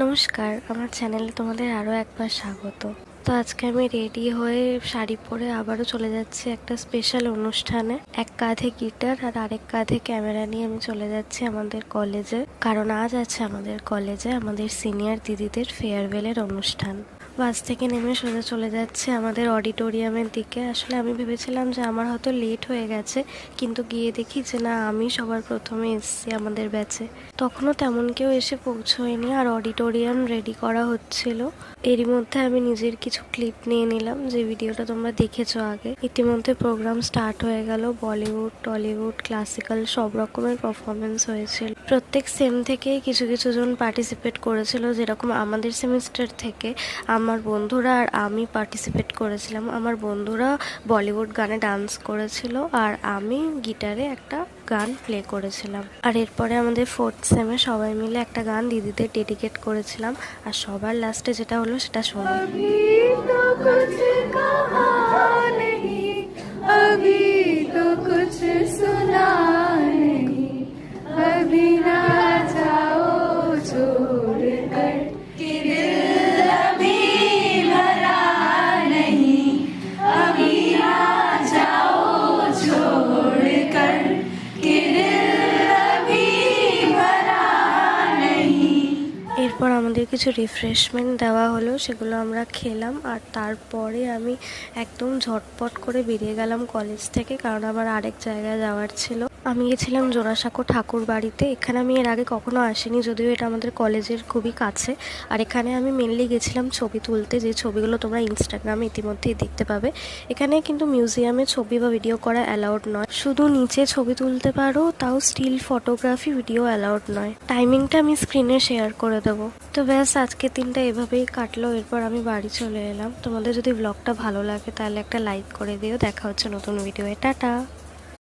নমস্কার, আমার চ্যানেলে তোমাদের আরও একবার স্বাগত। তো আজকে আমি রেডি হয়ে শাড়ি পরে আবারও চলে যাচ্ছি একটা স্পেশাল অনুষ্ঠানে। এক কাঁধে গিটার আর আরেক কাঁধে ক্যামেরা নিয়ে আমি চলে যাচ্ছি আমাদের কলেজে, কারণ আজ আছে আমাদের কলেজে আমাদের সিনিয়র দিদিদের ফেয়ারওয়েলের অনুষ্ঠান। বাস থেকে নেমে সোজা চলে যাচ্ছে আমাদের অডিটোরিয়ামের দিকে। আসলে আমি ভেবেছিলাম যে আমার হয়তো লেট হয়ে গেছে, কিন্তু গিয়ে দেখি যে না, আমি সবার প্রথমে এসেছি আমাদের ব্যাচে। তখনও তেমন কেউ এসে পৌঁছয়নি আর অডিটোরিয়াম রেডি করা হচ্ছিল। এরই মধ্যে আমি নিজের কিছু ক্লিপ নিয়ে নিলাম, যে ভিডিওটা তোমরা দেখেছো আগে। ইতিমধ্যে প্রোগ্রাম স্টার্ট হয়ে গেল। বলিউড, টলিউড, ক্লাসিক্যাল সব রকমের পারফরমেন্স হয়েছিল। প্রত্যেক সেম থেকেই কিছু কিছু জন পার্টিসিপেট করেছিল। যেরকম আমাদের সেমিস্টার থেকে আমার বন্ধুরা আর আমি পার্টিসিপেট করেছিলাম। আমার বন্ধুরা বলিউড গানে ডান্স করেছিল আর আমি গিটারে একটা গান প্লে করেছিলাম। আর এরপরে আমাদের ফোর্থ সেমে সবাই মিলে একটা গান দিদিদের ডেডিকেট করেছিলাম। আর সবার লাস্টে যেটা হলো সেটা শোনো। এরপর আমাদের কিছু রিফ্রেশমেন্ট দেওয়া হলো, সেগুলো আমরা খেলাম। আর তারপরে আমি একদম ঝটপট করে বেরিয়ে গেলাম কলেজ থেকে, কারণ আমার আরেক জায়গায় যাওয়ার ছিল। আমি গেছিলাম জোড়াসাঁকো ঠাকুর বাড়িতে। এখানে আমি এর আগে কখনো আসিনি, যদিও এটা আমাদের কলেজের খুবই কাছে। আর এখানে আমি মেনলি গেছিলাম ছবি তুলতে, যে ছবিগুলো তোমরা ইনস্টাগ্রামে ইতিমধ্যেই দেখতে পাবে। এখানে কিন্তু মিউজিয়ামে ছবি বা ভিডিও করা অ্যালাউড নয়, শুধু নিচে ছবি তুলতে পারো, তাও স্টিল ফটোগ্রাফি, ভিডিও অ্যালাউড নয়। টাইমিংটা আমি স্ক্রিনে শেয়ার করে দেবো। তো ব্যাস, আজকের দিনটা এভাবেই কাটলো। এরপর আমি বাড়ি চলে এলাম। তোমাদের যদি ব্লগটা ভালো লাগে তাহলে একটা লাইক করে দিও। দেখা হচ্ছে নতুন ভিডিওয়ে। টাটা।